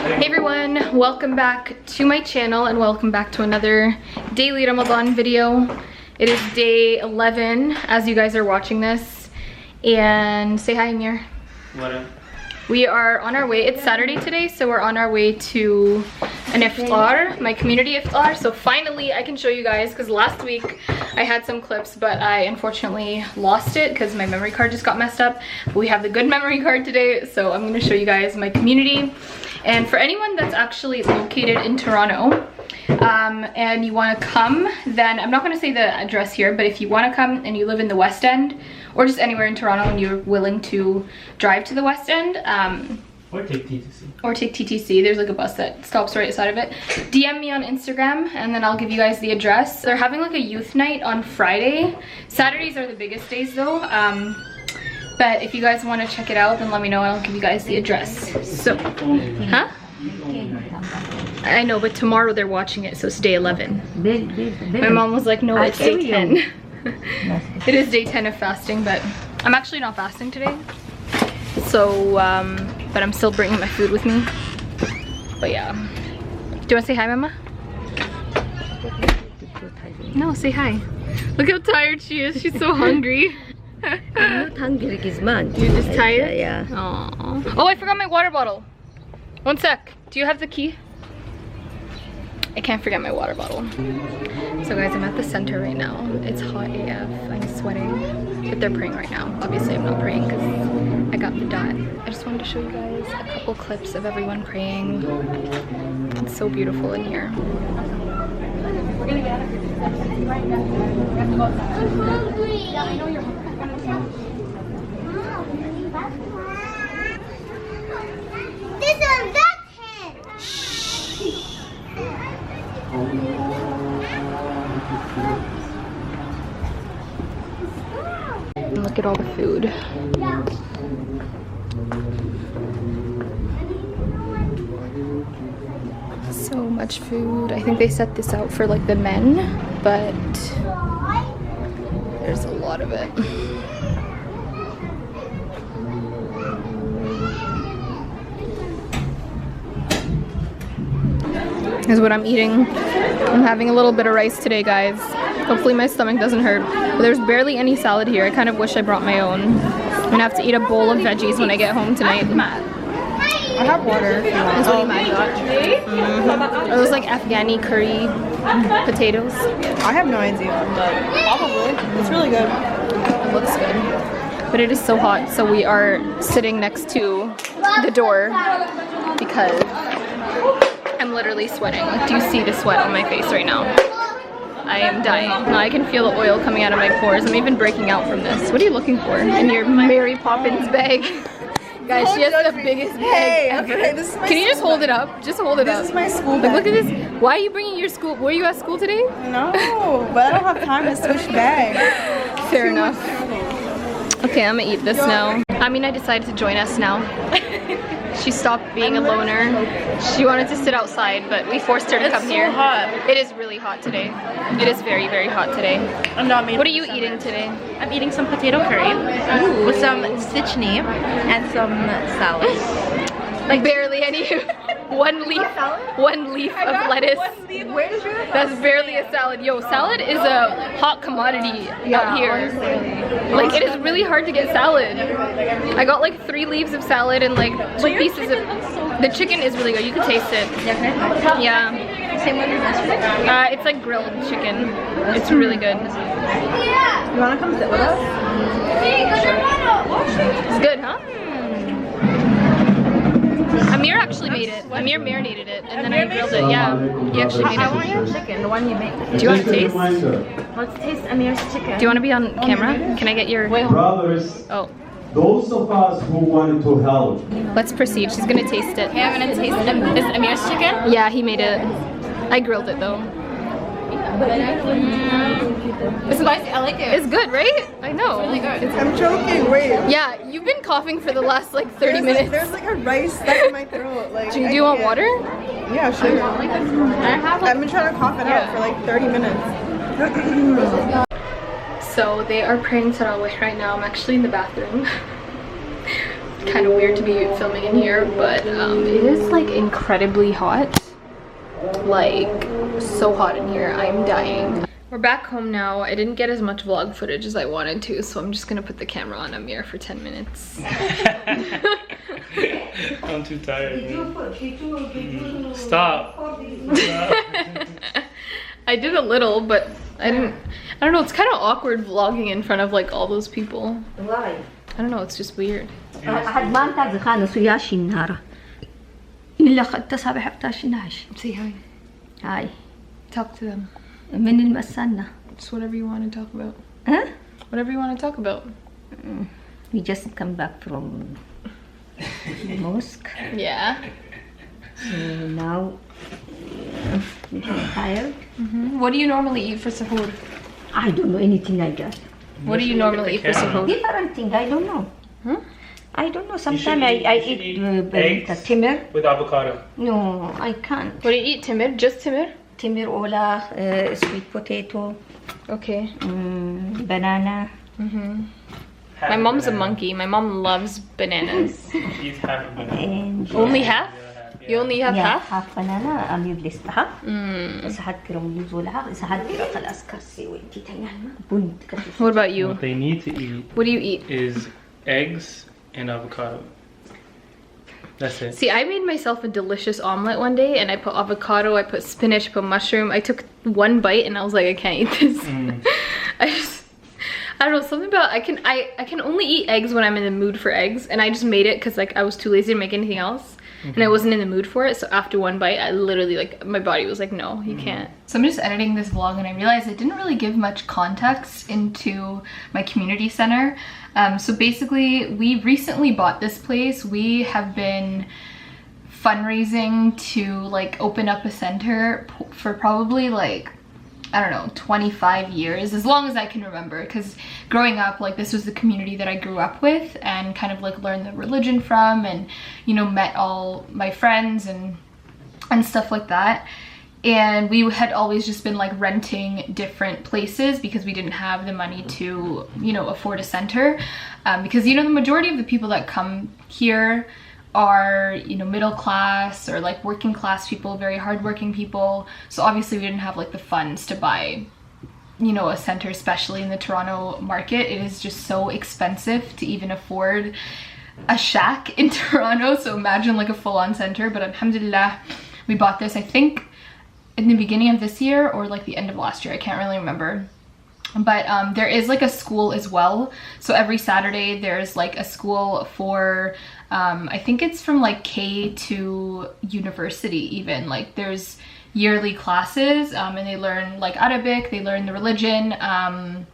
Hey everyone, welcome back to my channel and welcome back to another daily Ramadan video. It is day 11 as you guys are watching this. And say hi, Amir. What up? We are on our way. It's Saturday today, so we're on our way to an IFTAR, my community IFTAR. So finally I can show you guys, because last week I had some clips, but I unfortunately lost it because my memory card just got messed up. But we have the good memory card today, so I'm going to show you guys my community. And for anyone that's actually located in Toronto, and you want to come, then I'm not going to say the address here, but if you want to come and you live in the West End or just anywhere in Toronto and you're willing to drive to the West End, or take TTC. Or take TTC, there's like a bus that stops right outside of it. DM me on Instagram and then I'll give you guys the address. They're having like a youth night on Friday. Saturdays are the biggest days though. But if you guys want to check it out, then let me know and I'll give you guys the address. So, huh? I know, but tomorrow they're watching it, so it's day 11. My mom was like, no, it's day 10. It is day 10 of fasting, but I'm actually not fasting today. So, but I'm still bringing my food with me. But yeah. Do you want to say hi, Mama? No, say hi. Look how tired she is. She's so hungry. I'm not hungry, Gizman. You're just tired? Yeah. Aww. Oh, I forgot my water bottle. One sec. Do you have the key? I can't forget my water bottle. So guys, I'm at the center right now. It's hot AF. I'm sweating. But they're praying right now. Obviously I'm not praying because I got the dot. I just wanted to show you guys a couple clips of everyone praying. It's so beautiful in here. We're gonna get out of here. We have to go outside. I'm hungry. Yeah, I know you're hungry. This is that hand. And look at all the food. So much food. I think they set this out for like the men, but there's a lot of it. Is what I'm eating. I'm having a little bit of rice today, guys. Hopefully my stomach doesn't hurt. But there's barely any salad here. I kind of wish I brought my own. I'm gonna have to eat a bowl of veggies when I get home tonight. I have water. That's what Imad got. Are those like Afghani curry potatoes? I have no idea, but probably. It's really good. It looks good. But it is so hot, so we are sitting next to the door because I'm literally sweating. Like, do you see the sweat on my face right now? I am dying. Now I can feel the oil coming out of my pores. I'm even breaking out from this. What are you looking for in your Mary Poppins bag? Guys, she has the biggest bag ever. Okay, this is my Can you just hold it up? Just hold it up. This is my school Like, bag. look at this. Why are you bringing your school? Were you at school today? No, but I don't have time to switch bags. Fair enough. Okay, I'm gonna eat this now. Amina decided to join us now. She stopped being a loner. She wanted to sit outside, but we forced her to come here. It's so hot. It is really hot today. It is very, very hot today. I'm not made. What are you eating today? I'm eating some potato curry with some stitchni and some salad. Like barely any. One leaf of lettuce. Where did you get That's barely a salad. Yo, salad is a hot commodity out here. honestly. Like, it is really hard to get salad. I got like 3 leaves of salad and like 2 pieces of... The chicken is really good. You can taste it. Yeah. Same one as yesterday? It's like grilled chicken. It's really good. You wanna come sit with us? It's good, huh? Amir actually made it. Amir marinated it and then I grilled it. Yeah, he actually made I want it. your chicken, the one you make. Do you want to taste? Let's taste Amir's chicken. Do you want to be on camera? Can I get your... Brothers, Oh. those of us who wanted to help. Let's proceed. She's gonna taste it. Okay, I'm gonna taste it. Is Amir's chicken? Yeah, he made it. I grilled it though. It's spicy, I like it. It's good, right? I know. really good. I'm choking, wait. Yeah, you've been coughing for the last like 30 minutes. There's like a rice stuck in my throat. Like, Do you want water? Yeah, sure. I've been trying to cough it out for like 30 minutes. So they are praying Tarawih right now. I'm actually in the bathroom. kind of weird to be filming in here, but it is like incredibly hot. Like so hot in here, I'm dying. We're back home now. I didn't get as much vlog footage as I wanted to, so I'm just gonna put the camera on Amir for 10 minutes. I'm too tired, man. Stop. I did a little, but I don't know, it's kind of awkward vlogging in front of like all those people. Why? I don't know, it's just weird. Say hi. Hi. Talk to them. من المسنة. Just whatever you want to talk about. Huh? Whatever you want to talk about. We just come back from mosque. Yeah. So now I'm tired. What do you normally eat for sahur? I don't know anything like that. What do you normally eat for sahur? Different thing. I don't know. Huh? I don't know. You should Sometimes I eat eggs timir. with avocado. No, I can't. What do you eat? Timir? Just timir? Timir ola, sweet potato, Okay. banana. Half My a mom's a banana. monkey. My mom loves bananas. She's half a banana. And Only half? Yeah. You only have yeah, half? half banana. أمي بلستها. إذا حد كرم يزولها. إذا حد كرم خلاص كسي وانتي تنيان. بند كسي. What about you? What they need to eat What do you eat? is eggs and avocado. That's it. See, I made myself a delicious omelet one day, and I put avocado, I put spinach, I put mushroom. I took one bite and I was like, I can't eat this. I don't know, something about I can only eat eggs when I'm in the mood for eggs, and I just made it because like I was too lazy to make anything else. And I wasn't in the mood for it, so after one bite I literally like my body was like, no, you can't. So I'm just editing this vlog and I realized I didn't really give much context into my community center. So basically we recently bought this place. We have been fundraising to like open up a center for probably like, I don't know, 25 years, as long as I can remember, because growing up, like, this was the community that I grew up with and kind of like learned the religion from, and, you know, met all my friends and stuff like that. And we had always just been like renting different places because we didn't have the money to, you know, afford a center, because, you know, the majority of the people that come here are, you know, middle class or like working class people, very hardworking people. So obviously we didn't have like the funds to buy, you know, a center, especially in the Toronto market. It is just so expensive to even afford a shack in Toronto. So imagine like a full-on center. But alhamdulillah, we bought this, I think, in the beginning of this year or like the end of last year. I can't really remember. But there is like a school as well. So every Saturday there's like a school for, I think it's from like K to university even. Like there's yearly classes, and they learn like Arabic, they learn the religion, and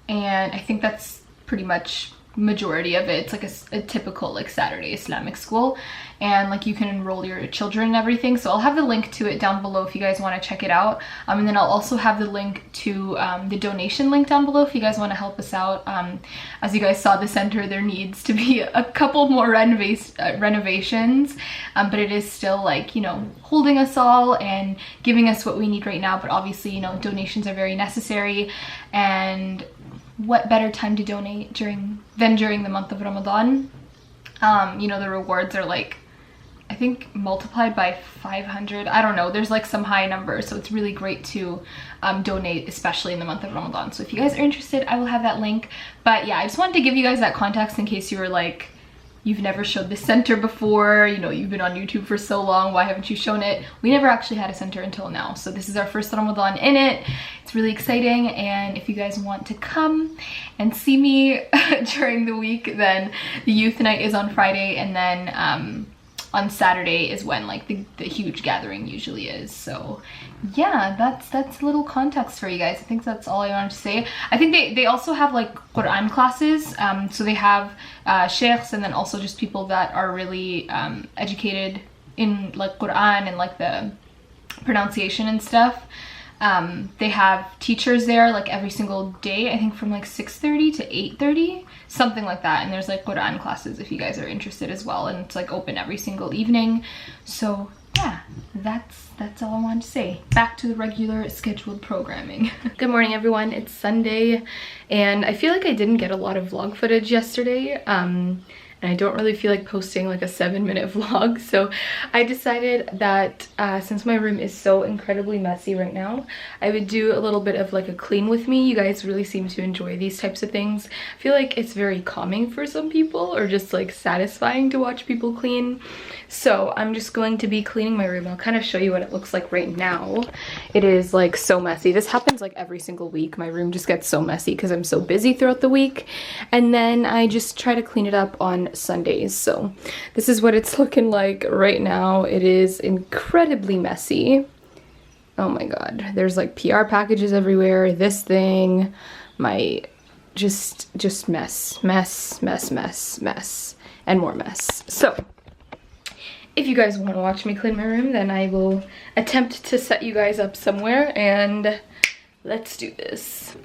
I think that's pretty much majority of it. It's like a typical like Saturday Islamic school, and like you can enroll your children and everything. So I'll have the link to it down below if you guys want to check it out, and then I'll also have the link to the donation link down below if you guys want to help us out. As you guys saw, the center, there needs to be a couple more renovations, but it is still like, you know, holding us all and giving us what we need right now. But obviously, you know, donations are very necessary, and what better time to donate than during the month of Ramadan. You know, the rewards are like, I think multiplied by 500. I don't know, there's like some high number, so it's really great to donate, especially in the month of Ramadan. So if you guys are interested, I will have that link. But yeah, I just wanted to give you guys that context in case you were like, you've never showed this center before, you know, you've been on YouTube for so long, why haven't you shown it? We never actually had a center until now, so this is our first Ramadan in it. It's really exciting, and if you guys want to come and see me during the week, then the youth night is on Friday, and then on Saturday is when like the huge gathering usually is. So yeah, that's a little context for you guys. I think that's all I wanted to say. I think they also have like Quran classes, so they have sheikhs, and then also just people that are really educated in like Quran and like the pronunciation and stuff. They have teachers there like every single day, I think from like 6:30 to 8:30, something like that. And there's like Quran classes if you guys are interested as well, and it's like open every single evening. So yeah, that's all I wanted to say. Back to the regular scheduled programming. Good morning everyone, it's Sunday, and I feel like I didn't get a lot of vlog footage yesterday. and I don't really feel like posting like a 7-minute vlog. So I decided that since my room is so incredibly messy right now, I would do a little bit of like a clean with me. You guys really seem to enjoy these types of things. I feel like it's very calming for some people, or just like satisfying to watch people clean. So I'm just going to be cleaning my room. I'll kind of show you what it looks like right now. It is like so messy. This happens like every single week. My room just gets so messy because I'm so busy throughout the week, and then I just try to clean it up on Sundays. So this is what it's looking like right now. It is incredibly messy. Oh my god, there's like PR packages everywhere, this thing, my just mess, and more mess. So if you guys want to watch me clean my room, then I will attempt to set you guys up somewhere, and let's do this.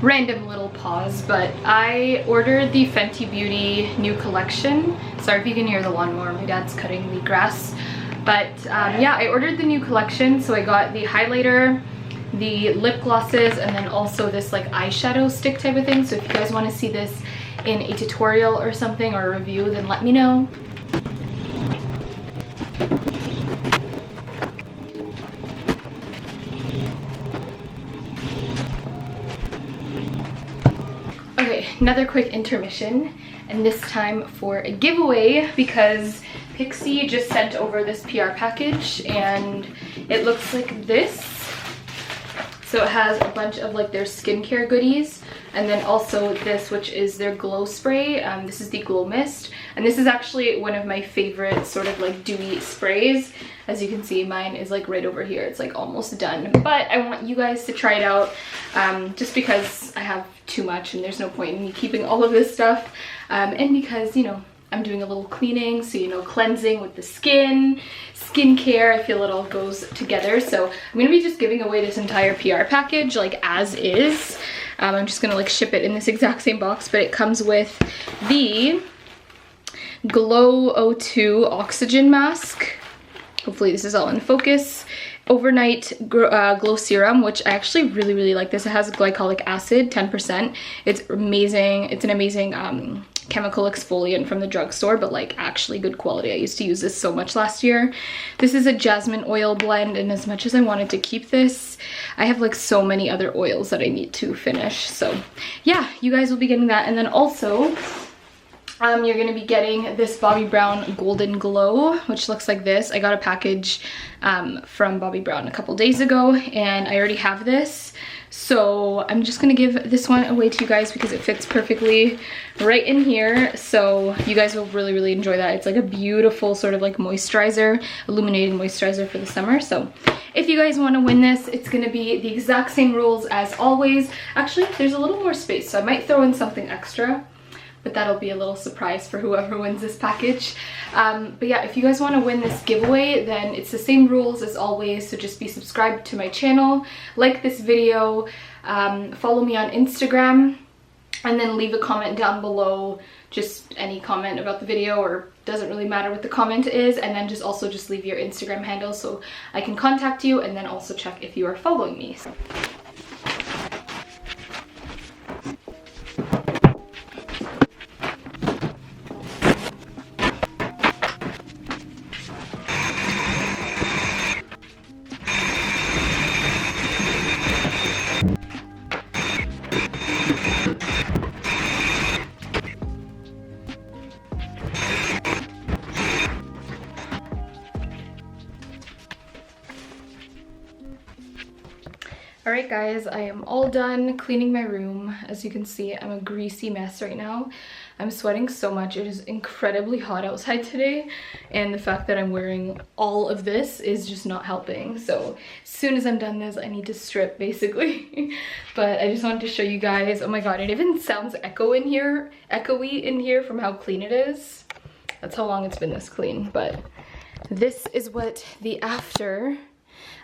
Random little pause, but I ordered the Fenty Beauty new collection. Sorry if you can hear the lawnmower, my dad's cutting the grass. But yeah, I ordered the new collection, so I got the highlighter, the lip glosses, and then also this like eyeshadow stick type of thing. So if you guys want to see this in a tutorial or something, or a review, then let me know. Okay, another quick intermission, and this time for a giveaway, because Pixie just sent over this PR package and it looks like this. So it has a bunch of like their skincare goodies. And then also this, which is their glow spray. This is the Glow Mist, and this is actually one of my favorite sort of like dewy sprays. As you can see, mine is like right over here. It's like almost done, but I want you guys to try it out just because I have too much and there's no point in me keeping all of this stuff, and because, you know, I'm doing a little cleaning, so, you know, cleansing with the skincare, I feel it all goes together. So I'm gonna be just giving away this entire PR package like as is. I'm just gonna like ship it in this exact same box, but it comes with the Glow O2 Oxygen Mask. Hopefully this is all in focus. Overnight glow serum, which I actually really like this. It has glycolic acid, 10%. It's amazing. It's an amazing chemical exfoliant from the drugstore, but like actually good quality. I used to use this so much last year. This is a jasmine oil blend, and as much as I wanted to keep this, I have like so many other oils that I need to finish. So yeah, you guys will be getting that. And then also you're going to be getting this Bobbi Brown Golden Glow, which looks like this. I got a package from Bobbi Brown a couple days ago, and I already have this. So I'm just going to give this one away to you guys because it fits perfectly right in here. So you guys will really enjoy that. It's like a beautiful sort of like moisturizer, illuminating moisturizer for the summer. So if you guys want to win this, it's going to be the exact same rules as always. Actually, there's a little more space, so I might throw in something extra, but that'll be a little surprise for whoever wins this package. But yeah, if you guys want to win this giveaway, then it's the same rules as always. So just be subscribed to my channel, like this video, follow me on Instagram, and then leave a comment down below, just any comment about the video, or doesn't really matter what the comment is, and then just leave your Instagram handle so I can contact you, and then also check if you are following me. So. Alright guys, I am all done cleaning my room. As you can see, I'm a greasy mess right now. I'm sweating so much. It is incredibly hot outside today, and the fact that I'm wearing all of this is just not helping. So as soon as I'm done this, I need to strip basically. But I just wanted to show you guys. Oh my god, it even sounds echoey in here from how clean it is. That's how long it's been this clean. But this is what the after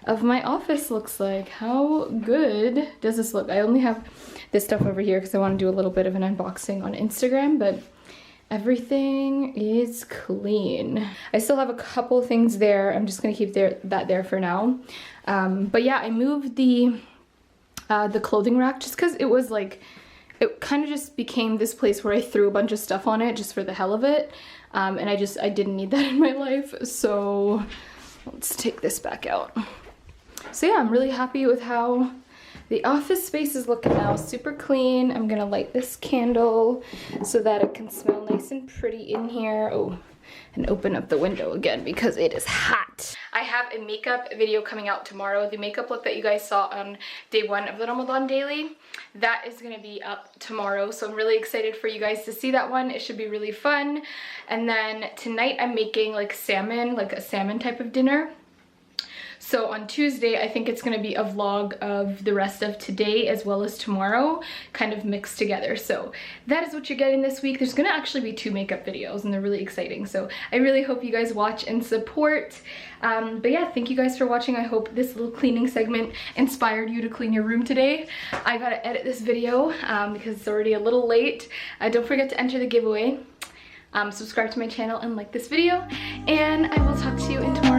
of my office looks like. How good does this look? I only have this stuff over here because I want to do a little bit of an unboxing on Instagram, but everything is clean. I still have a couple things there. I'm just gonna keep that there for now. But yeah, I moved the clothing rack just because it was like, it kind of just became this place where I threw a bunch of stuff on it just for the hell of it, and I didn't need that in my life. So let's take this back out. So yeah, I'm really happy with how the office space is looking now. Super clean. I'm gonna light this candle so that it can smell nice and pretty in here. Oh, and open up the window again because it is hot. I have a makeup video coming out tomorrow. The makeup look that you guys saw on day 1 of the Ramadan daily, that is gonna be up tomorrow. So I'm really excited for you guys to see that one. It should be really fun. And then tonight I'm making like salmon, like a salmon type of dinner. So on Tuesday, I think it's going to be a vlog of the rest of today as well as tomorrow, kind of mixed together. So that is what you're getting this week. There's going to actually be 2 makeup videos, and they're really exciting. So I really hope you guys watch and support. But yeah, thank you guys for watching. I hope this little cleaning segment inspired you to clean your room today. I got to edit this video because it's already a little late. Don't forget to enter the giveaway. Subscribe to my channel and like this video. And I will talk to you in tomorrow.